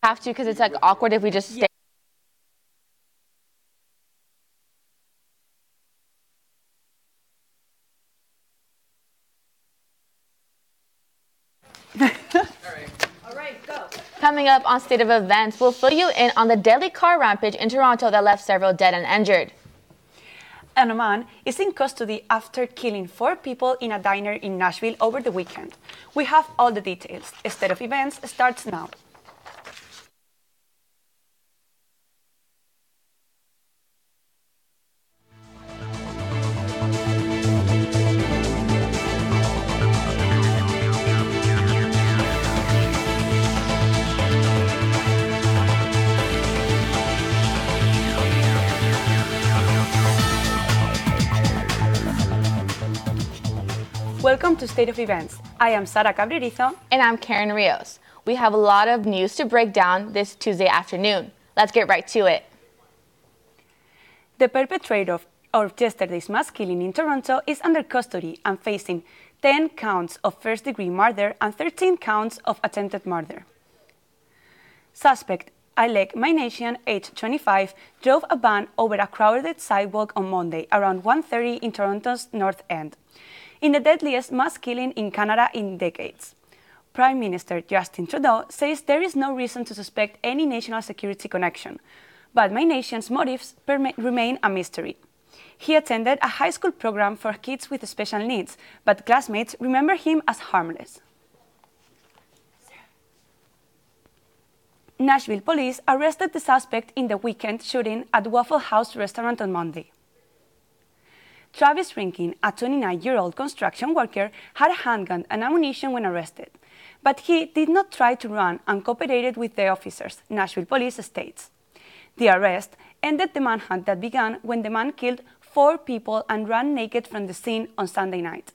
Have to because it's like awkward if we just stay. All right, go. Coming up on State of Events, we'll fill you in on the deadly car rampage in Toronto that left several dead and injured. And a man is in custody after killing 4 people in a diner in Nashville over the weekend. We have all the details. State of Events starts now. Welcome to State of Events. I am Sara Cabrerizo. And I'm Karen Rios. We have a lot of news to break down this Tuesday afternoon. Let's get right to it. The perpetrator of yesterday's mass killing in Toronto is under custody and facing 10 counts of first-degree murder and 13 counts of attempted murder. Suspect Alec Maynesian, age 25, drove a van over a crowded sidewalk on Monday around 1:30 in Toronto's North End, in the deadliest mass killing in Canada in decades. Prime Minister Justin Trudeau says there is no reason to suspect any national security connection, but Maynesian's motives remain a mystery. He attended a high school program for kids with special needs, but classmates remember him as harmless. Nashville police arrested the suspect in the weekend shooting at Waffle House restaurant on Monday. Travis Rinkin, a 29-year-old construction worker, had a handgun and ammunition when arrested, but he did not try to run and cooperated with the officers, Nashville police states. The arrest ended the manhunt that began when the man killed 4 people and ran naked from the scene on Sunday night.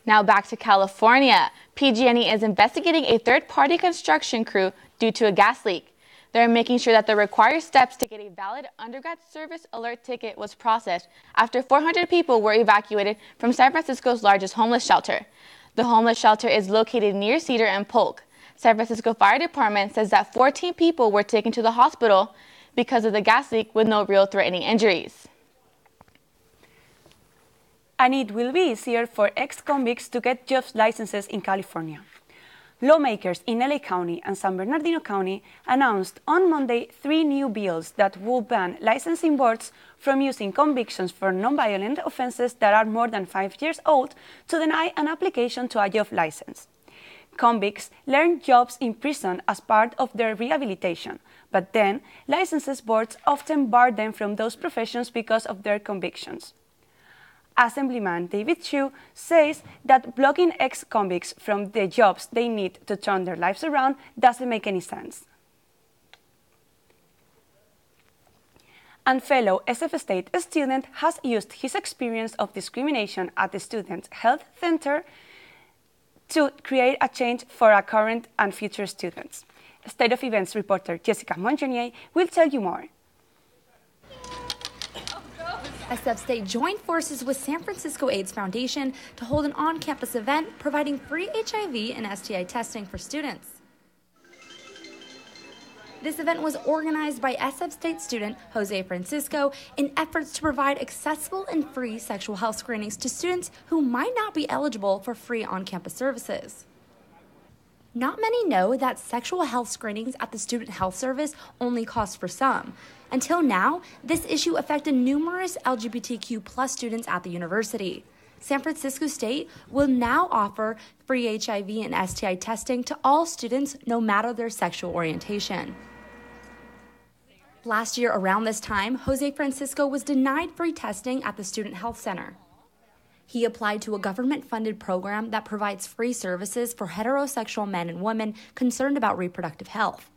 Now back to California. PG&E is investigating a third-party construction crew due to a gas leak. They're making sure that the required steps to get a valid undergrad service alert ticket was processed after 400 people were evacuated from San Francisco's largest homeless shelter. The homeless shelter is located near Cedar and Polk. San Francisco Fire Department says that 14 people were taken to the hospital because of the gas leak with no real threatening injuries. And it will be easier for ex-convicts to get jobs licenses in California. Lawmakers in LA County and San Bernardino County announced on Monday 3 new bills that will ban licensing boards from using convictions for nonviolent offenses that are more than 5 years old to deny an application to a job license. Convicts learn jobs in prison as part of their rehabilitation, but then licenses boards often bar them from those professions because of their convictions. Assemblyman David Chu says that blocking ex-convicts from the jobs they need to turn their lives around doesn't make any sense. And fellow SF State student has used his experience of discrimination at the Student Health Center to create a change for our current and future students. State of Events reporter Jessica Montagnier will tell you more. SF State joined forces with San Francisco AIDS Foundation to hold an on-campus event providing free HIV and STI testing for students. This event was organized by SF State student Jose Francisco in efforts to provide accessible and free sexual health screenings to students who might not be eligible for free on-campus services. Not many know that sexual health screenings at the Student Health Service only cost for some. Until now, this issue affected numerous LGBTQ+ students at the university. San Francisco State will now offer free HIV and STI testing to all students, no matter their sexual orientation. Last year, around this time, Jose Francisco was denied free testing at the Student Health Center. He applied to a government-funded program that provides free services for heterosexual men and women concerned about reproductive health.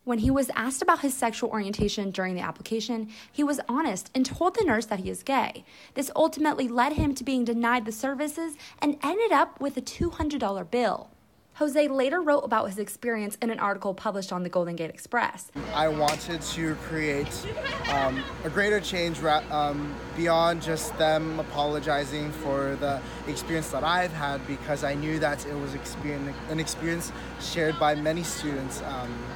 When he was asked about his sexual orientation during the application, he was honest and told the nurse that he is gay. This ultimately led him to being denied the services and ended up with a $200 bill. Jose later wrote about his experience in an article published on the Golden Gate Express. I wanted to create a greater change beyond just them apologizing for the experience that I've had, because I knew that it was an experience shared by many students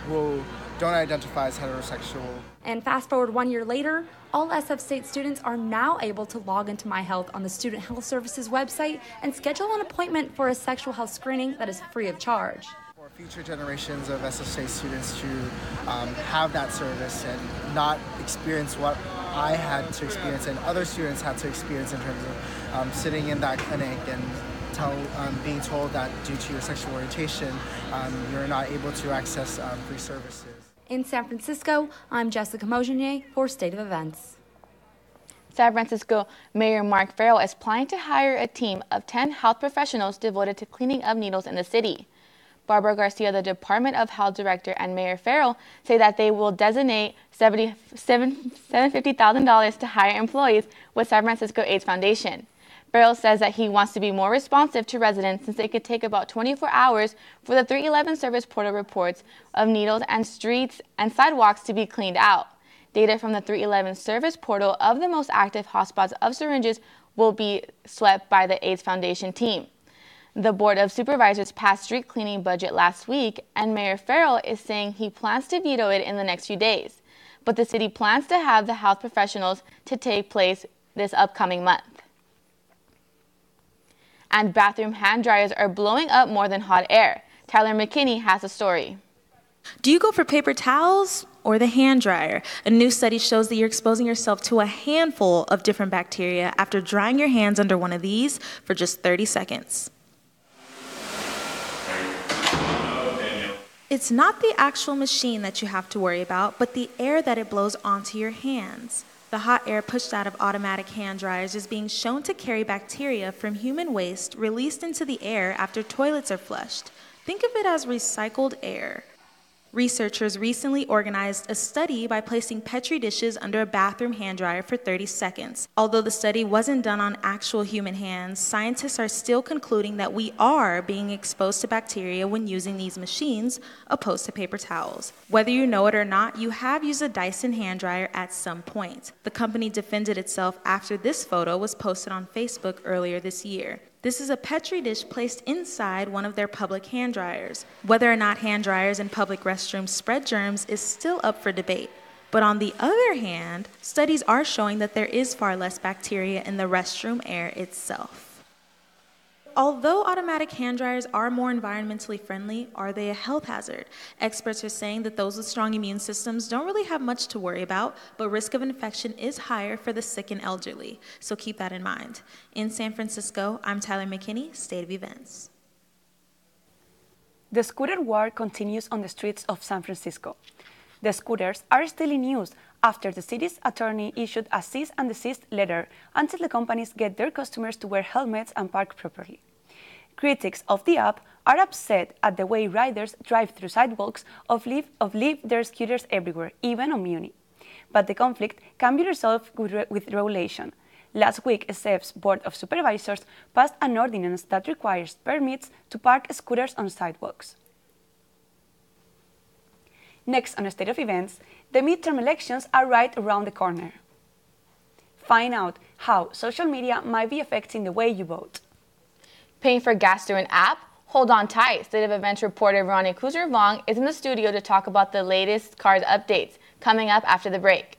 who don't identify as heterosexual. And fast forward 1 year later, all SF State students are now able to log into My Health on the Student Health Services website and schedule an appointment for a sexual health screening that is free of charge. For future generations of SF State students to have that service and not experience what I had to experience and other students had to experience in terms of sitting in that clinic and being told that due to your sexual orientation, you're not able to access free services. In San Francisco, I'm Jessica Mojinier for State of Events. San Francisco Mayor Mark Farrell is planning to hire a team of 10 health professionals devoted to cleaning up needles in the city. Barbara Garcia, the Department of Health Director, and Mayor Farrell say that they will designate $750,000 to hire employees with San Francisco AIDS Foundation. Farrell says that he wants to be more responsive to residents since it could take about 24 hours for the 311 service portal reports of needles and streets and sidewalks to be cleaned out. Data from the 311 service portal of the most active hotspots of syringes will be swept by the AIDS Foundation team. The Board of Supervisors passed street cleaning budget last week, and Mayor Farrell is saying he plans to veto it in the next few days. But the city plans to have the health professionals to take place this upcoming month. And bathroom hand dryers are blowing up more than hot air. Tyler McKinney has a story. Do you go for paper towels or the hand dryer? A new study shows that you're exposing yourself to a handful of different bacteria after drying your hands under one of these for just 30 seconds. It's not the actual machine that you have to worry about, but the air that it blows onto your hands. The hot air pushed out of automatic hand dryers is being shown to carry bacteria from human waste released into the air after toilets are flushed. Think of it as recycled air. Researchers recently organized a study by placing Petri dishes under a bathroom hand dryer for 30 seconds. Although the study wasn't done on actual human hands, scientists are still concluding that we are being exposed to bacteria when using these machines, opposed to paper towels. Whether you know it or not, you have used a Dyson hand dryer at some point. The company defended itself after this photo was posted on Facebook earlier this year. This is a Petri dish placed inside one of their public hand dryers. Whether or not hand dryers in public restrooms spread germs is still up for debate. But on the other hand, studies are showing that there is far less bacteria in the restroom air itself. Although automatic hand dryers are more environmentally friendly, are they a health hazard? Experts are saying that those with strong immune systems don't really have much to worry about, but risk of infection is higher for the sick and elderly, so keep that in mind. In San Francisco, I'm Tyler McKinney, State of Events. The scooter war continues on the streets of San Francisco. The scooters are still in use after the city's attorney issued a cease and desist letter until the companies get their customers to wear helmets and park properly. Critics of the app are upset at the way riders drive through sidewalks or leave their scooters everywhere, even on Muni. But the conflict can be resolved with regulation. Last week, SF's Board of Supervisors passed an ordinance that requires permits to park scooters on sidewalks. Next on State of Events, the midterm elections are right around the corner. Find out how social media might be affecting the way you vote. Paying for gas through an app? Hold on tight. State of Events reporter Veronica Kuzner-Vong is in the studio to talk about the latest cars updates, coming up after the break.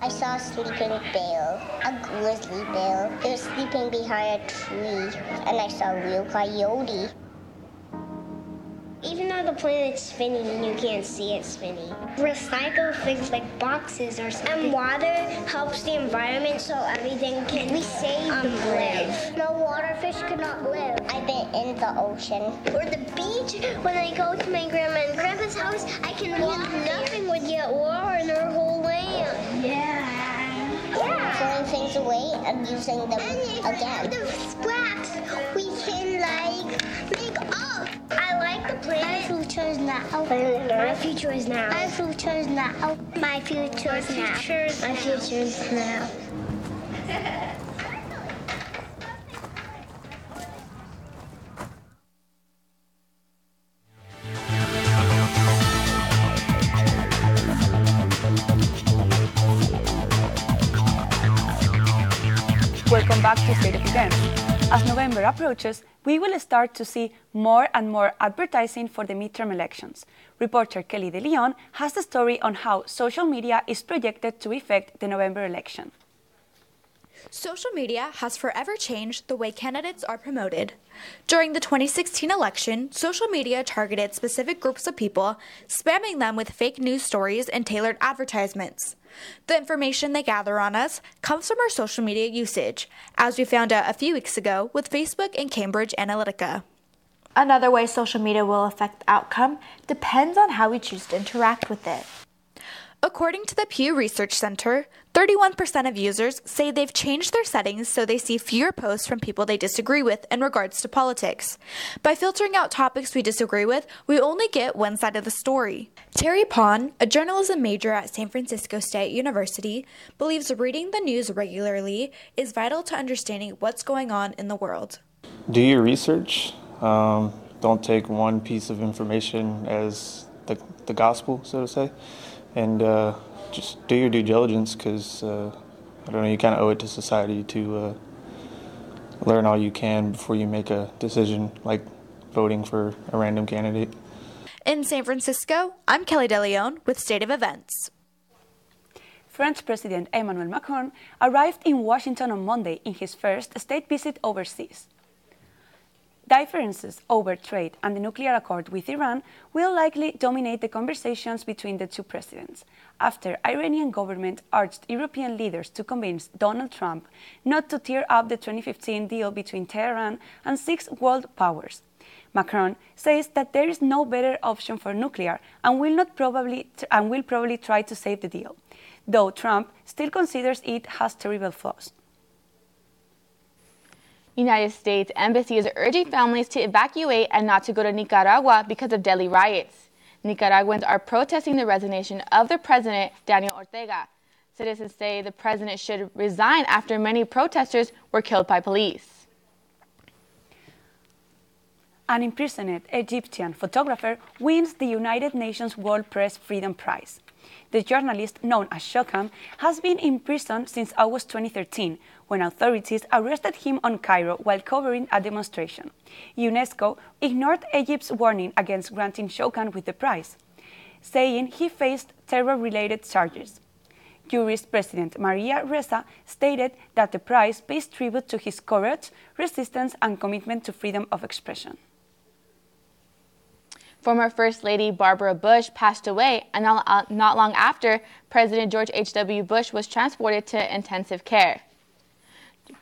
I saw a sleeping bear, a grizzly bear. It was sleeping behind a tree, and I saw a real coyote. Even though the planet's spinning, you can't see it spinning. Recycle things like boxes or something. And water helps the environment so everything can live. No waterfish cannot live. I've been in the ocean. Or the beach, when I go to my grandma and grandpa's house, I can walk. Nothing would get water in our whole land. Yeah. Throwing things away and using them again. The scraps we can make up. I like like the planet. My future is now. My future is now. My future is now. My future is now. My future is now. Welcome back to State of Events. As November approaches, we will start to see more and more advertising for the midterm elections. Reporter Kelly De Leon has the story on how social media is projected to affect the November election. Social media has forever changed the way candidates are promoted. During the 2016 election, social media targeted specific groups of people, spamming them with fake news stories and tailored advertisements. The information they gather on us comes from our social media usage, as we found out a few weeks ago with Facebook and Cambridge Analytica. Another way social media will affect the outcome depends on how we choose to interact with it. According to the Pew Research Center, 31% of users say they've changed their settings so they see fewer posts from people they disagree with in regards to politics. By filtering out topics we disagree with, we only get one side of the story. Terry Pond, a journalism major at San Francisco State University, believes reading the news regularly is vital to understanding what's going on in the world. Do your research. Don't take one piece of information as the gospel, so to say. And just do your due diligence because, I don't know, you kind of owe it to society to learn all you can before you make a decision, like voting for a random candidate. In San Francisco, I'm Kelly De Leon with State of Events. French President Emmanuel Macron arrived in Washington on Monday in his first state visit overseas. Differences over trade and the nuclear accord with Iran will likely dominate the conversations between the two presidents, after Iranian government urged European leaders to convince Donald Trump not to tear up the 2015 deal between Tehran and 6 world powers. Macron says that there is no better option for nuclear and will probably try to save the deal, though Trump still considers it has terrible flaws. United States Embassy is urging families to evacuate and not to go to Nicaragua because of deadly riots. Nicaraguans are protesting the resignation of the president, Daniel Ortega. Citizens say the president should resign after many protesters were killed by police. An imprisoned Egyptian photographer wins the United Nations World Press Freedom Prize. The journalist, known as Shokam, has been in prison since August 2013, when authorities arrested him on Cairo while covering a demonstration. UNESCO ignored Egypt's warning against granting Shokam with the prize, saying he faced terror-related charges. Jury's President Maria Ressa stated that the prize pays tribute to his courage, resistance, and commitment to freedom of expression. Former First Lady Barbara Bush passed away, and not long after, President George H.W. Bush was transported to intensive care.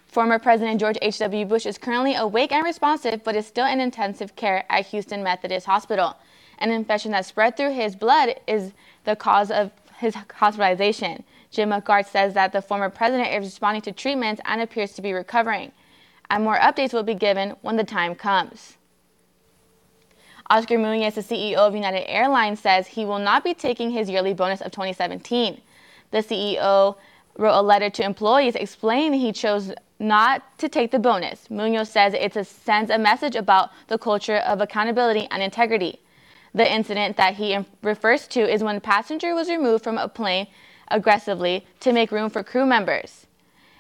Former President George H.W. Bush is currently awake and responsive, but is still in intensive care at Houston Methodist Hospital. An infection that spread through his blood is the cause of his hospitalization. Jim McGarth says that the former president is responding to treatments and appears to be recovering. And more updates will be given when the time comes. Oscar Munoz, the CEO of United Airlines, says he will not be taking his yearly bonus of 2017. The CEO wrote a letter to employees explaining he chose not to take the bonus. Munoz says it sends a message about the culture of accountability and integrity. The incident that he refers to is when a passenger was removed from a plane aggressively to make room for crew members.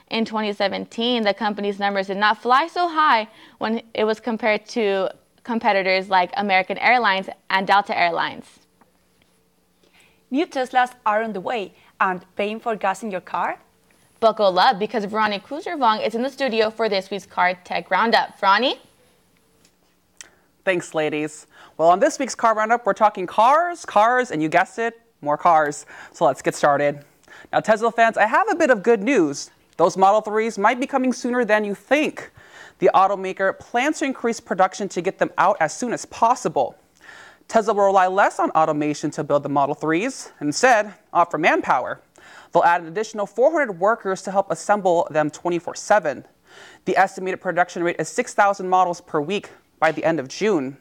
In 2017, the company's numbers did not fly so high when it was compared to competitors like American Airlines and Delta Airlines. New Teslas are on the way, and paying for gas in your car? Buckle up because Veroni Kuzervong is in the studio for this week's Car Tech Roundup. Veroni? Thanks, ladies. Well, on this week's Car Roundup, we're talking cars, and you guessed it, more cars. So let's get started. Now, Tesla fans, I have a bit of good news. Those Model 3s might be coming sooner than you think. The automaker plans to increase production to get them out as soon as possible. Tesla will rely less on automation to build the Model 3s, and instead offer manpower. They'll add an additional 400 workers to help assemble them 24/7. The estimated production rate is 6,000 models per week by the end of June.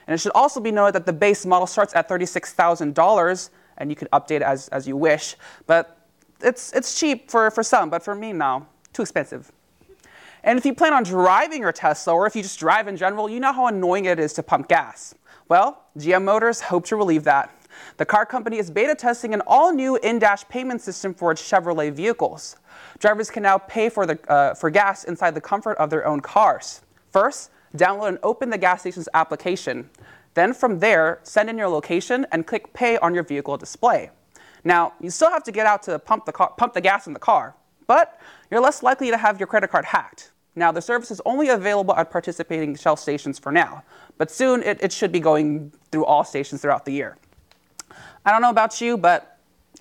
And it should also be noted that the base model starts at $36,000, and you can update it as you wish. But it's cheap for some, but for me, no, too expensive. And if you plan on driving your Tesla, or if you just drive in general, you know how annoying it is to pump gas. Well, GM Motors hope to relieve that. The car company is beta testing an all-new in-dash payment system for its Chevrolet vehicles. Drivers can now pay for gas inside the comfort of their own cars. First, download and open the gas station's application. Then from there, send in your location and click pay on your vehicle display. Now, you still have to get out to pump the gas in the car, but you're less likely to have your credit card hacked. Now, the service is only available at participating Shell stations for now, but soon it should be going through all stations throughout the year. I don't know about you, but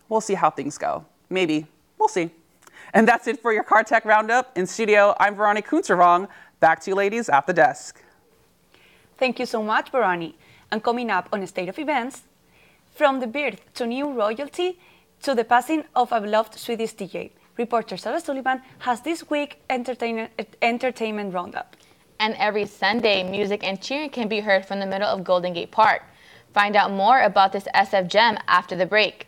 we'll see how things go. Maybe. We'll see. And that's it for your Car Tech Roundup. In studio, I'm Veronica Kuntervong. Back to you ladies at the desk. Thank you so much, Veroni. And coming up on State of Events, from the birth to new royalty to the passing of a beloved Swedish DJ, reporter Sarah Sullivan has this week entertainment roundup. And every Sunday, music and cheering can be heard from the middle of Golden Gate Park. Find out more about this SF gem after the break.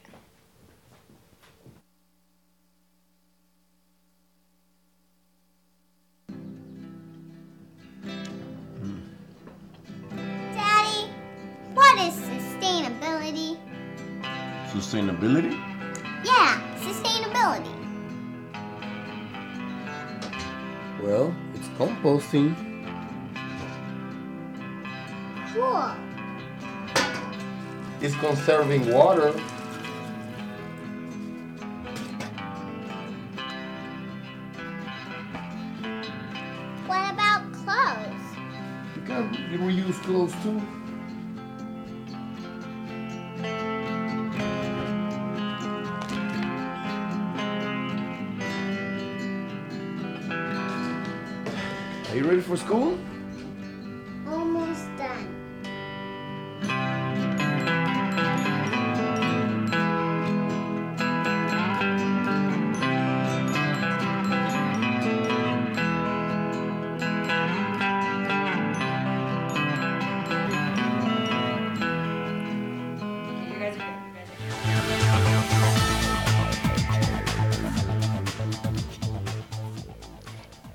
Daddy, what is sustainability? Sustainability? Yeah, sustainability. Well, it's composting. Cool. It's conserving water. What about clothes? Because you reuse clothes too. Are you ready for school? Almost done.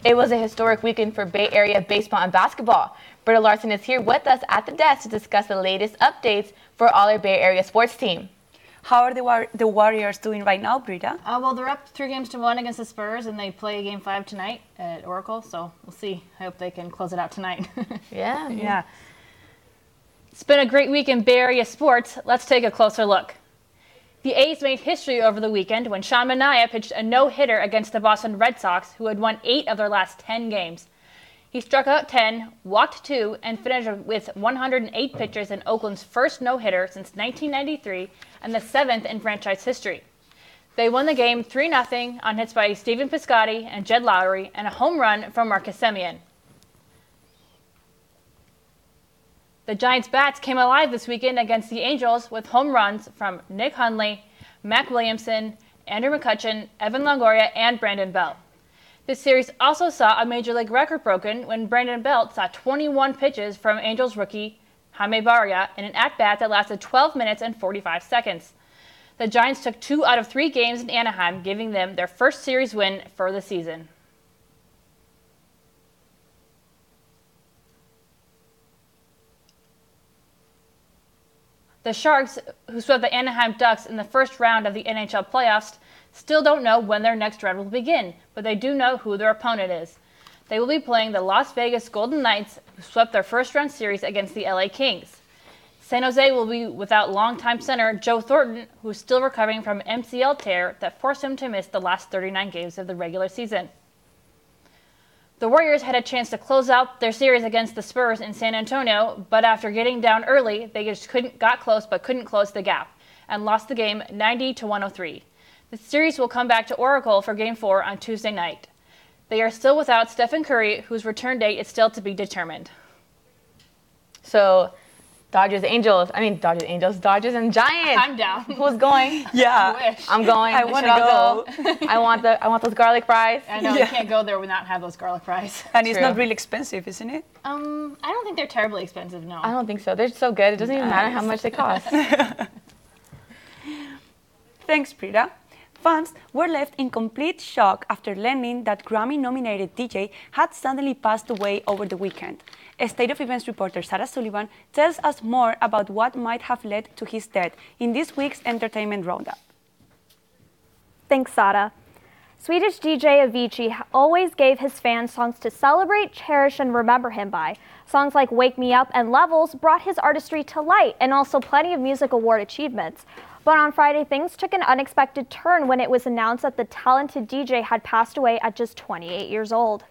It was a historic weekend for Bay Area baseball and basketball. Britta Larson is here with us at the desk to discuss the latest updates for all our Bay Area sports team. How are the Warriors doing right now, Britta? Well, they're up 3-1 against the Spurs, and they play Game 5 tonight at Oracle, so we'll see. I hope they can close it out tonight. Yeah. It's been a great week in Bay Area sports. Let's take a closer look. The A's made history over the weekend when Sean Manaea pitched a no-hitter against the Boston Red Sox, who had won 8 of their last 10 games. He struck out 10, walked 2, and finished with 108 pitches in Oakland's first no-hitter since 1993 and the 7th in franchise history. They won the game 3-0 on hits by Stephen Piscotty and Jed Lowry and a home run from Marcus Semien. The Giants' bats came alive this weekend against the Angels with home runs from Nick Hundley, Mac Williamson, Andrew McCutchen, Evan Longoria, and Brandon Belt. This series also saw a major league record broken when Brandon Belt saw 21 pitches from Angels rookie Jaime Barria in an at-bat that lasted 12 minutes and 45 seconds. The Giants took 2 out of 3 games in Anaheim, giving them their first series win for the season. The Sharks, who swept the Anaheim Ducks in the first round of the NHL playoffs, still don't know when their next round will begin, but they do know who their opponent is. They will be playing the Las Vegas Golden Knights, who swept their first-round series against the LA Kings. San Jose will be without longtime center Joe Thornton, who is still recovering from an MCL tear that forced him to miss the last 39 games of the regular season. The Warriors had a chance to close out their series against the Spurs in San Antonio, but after getting down early, they just got close but couldn't close the gap and lost the game 90-103. The series will come back to Oracle for Game 4 on Tuesday night. They are still without Stephen Curry, whose return date is still to be determined. So Dodgers, Angels. Dodgers, Angels. Dodgers and Giants. I'm down. Who's going? Yeah. I wish. I'm going. I want to go. I want those garlic fries. I know, you can't go there without have those garlic fries. And it's not really expensive, isn't it? I don't think they're terribly expensive, no. I don't think so. They're so good. It doesn't even matter how much they cost. Thanks, Prita. Fans were left in complete shock after learning that Grammy-nominated DJ had suddenly passed away over the weekend. State of Events reporter Sarah Sullivan tells us more about what might have led to his death in this week's entertainment roundup. Thanks, Sarah. Swedish DJ Avicii always gave his fans songs to celebrate, cherish, and remember him by. Songs like Wake Me Up and Levels brought his artistry to light, and also plenty of music award achievements. But on Friday, things took an unexpected turn when it was announced that the talented DJ had passed away at just 28 years old.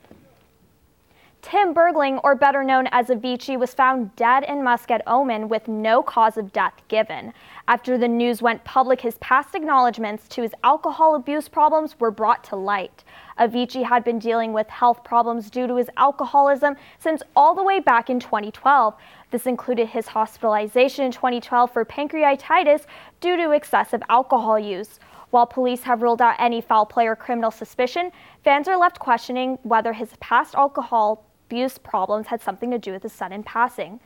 Tim Bergling, or better known as Avicii, was found dead in Muscat, Oman with no cause of death given. After the news went public, his past acknowledgments to his alcohol abuse problems were brought to light. Avicii had been dealing with health problems due to his alcoholism since all the way back in 2012. This included his hospitalization in 2012 for pancreatitis due to excessive alcohol use. While police have ruled out any foul play or criminal suspicion, fans are left questioning whether his past alcohol abuse problems had something to do with his sudden passing.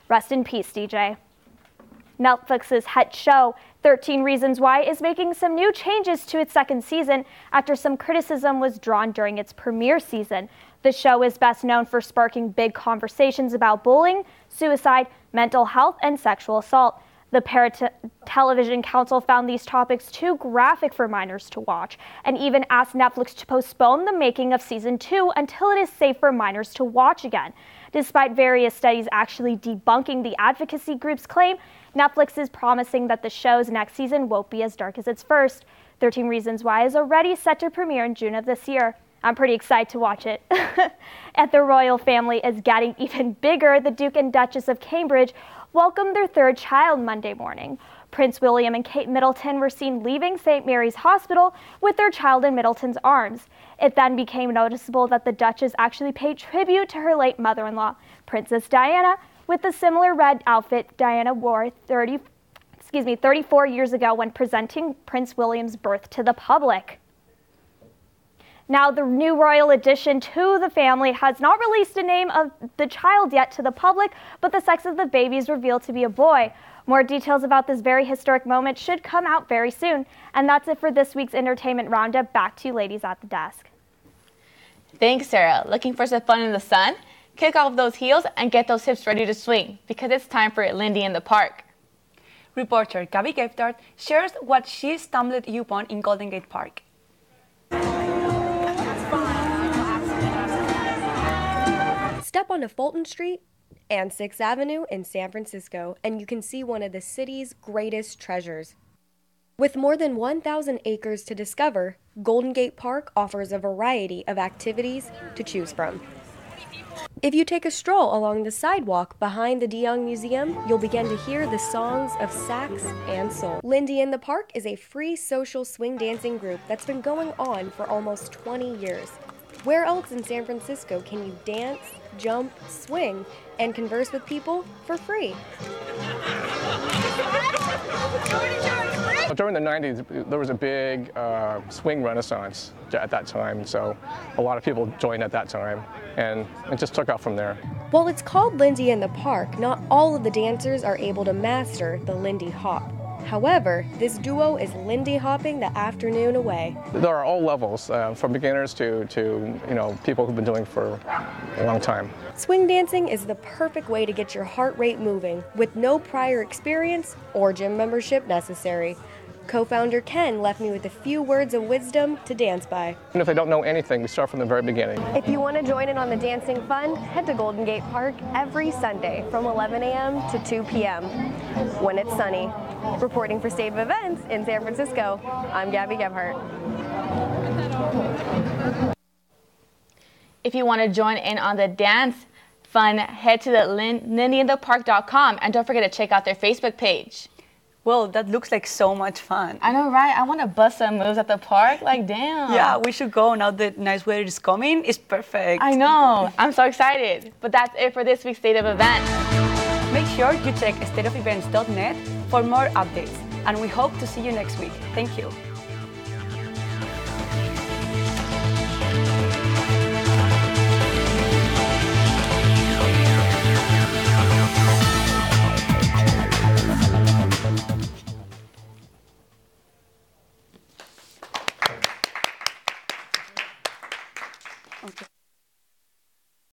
Rest in peace, DJ. Netflix's hit show 13 Reasons Why is making some new changes to its second season after some criticism was drawn during its premiere season. The show is best known for sparking big conversations about bullying, suicide, mental health, and sexual assault. The Parrot Television Council found these topics too graphic for minors to watch and even asked Netflix to postpone the making of season 2 until it is safe for minors to watch again. Despite various studies actually debunking the advocacy group's claim, Netflix is promising that the show's next season won't be as dark as its first. 13 Reasons Why is already set to premiere in June of this year. I'm pretty excited to watch it. And the royal family is getting even bigger. The Duke and Duchess of Cambridge welcomed their third child Monday morning. Prince William and Kate Middleton were seen leaving St. Mary's Hospital with their child in Middleton's arms. It then became noticeable that the Duchess actually paid tribute to her late mother-in-law, Princess Diana, with a similar red outfit Diana wore 34 years ago when presenting Prince William's birth to the public. Now, the new royal addition to the family has not released a name of the child yet to the public, but the sex of the baby is revealed to be a boy. More details about this very historic moment should come out very soon. And that's it for this week's Entertainment Roundup. Back to you ladies at the desk. Thanks, Sarah. Looking for some fun in the sun? Kick off those heels and get those hips ready to swing, because it's time for Lindy in the Park. Reporter Gabby Gephardt shares what she stumbled upon in Golden Gate Park. Step onto Fulton Street and 6th Avenue in San Francisco, and you can see one of the city's greatest treasures. With more than 1,000 acres to discover, Golden Gate Park offers a variety of activities to choose from. If you take a stroll along the sidewalk behind the De Young Museum, you'll begin to hear the songs of sax and soul. Lindy in the Park is a free social swing dancing group that's been going on for almost 20 years. Where else in San Francisco can you dance, jump, swing, and converse with people for free? During the 90s, there was a big swing renaissance at that time, so a lot of people joined at that time, and it just took off from there. While it's called Lindy in the Park, not all of the dancers are able to master the Lindy Hop. However, this duo is Lindy hopping the afternoon away. There are all levels, from beginners to people who've been doing it for a long time. Swing dancing is the perfect way to get your heart rate moving with no prior experience or gym membership necessary. Co-founder Ken left me with a few words of wisdom to dance by. And if they don't know anything, we start from the very beginning. If you want to join in on the dancing fun, head to Golden Gate Park every Sunday from 11 a.m. to 2 p.m. when it's sunny. Reporting for State of Events in San Francisco, I'm Gabby Gephardt. If you want to join in on the dance fun, head to the lindyinthepark.com and don't forget to check out their Facebook page. Well, that looks like so much fun. I know, right? I want to bust some moves at the park. Like, damn. Yeah, we should go now that nice weather is coming. It's perfect. I know. I'm so excited. But that's it for this week's State of Events. Make sure sure you check stateofevents.net for more updates, and we hope to see you next week. Thank you.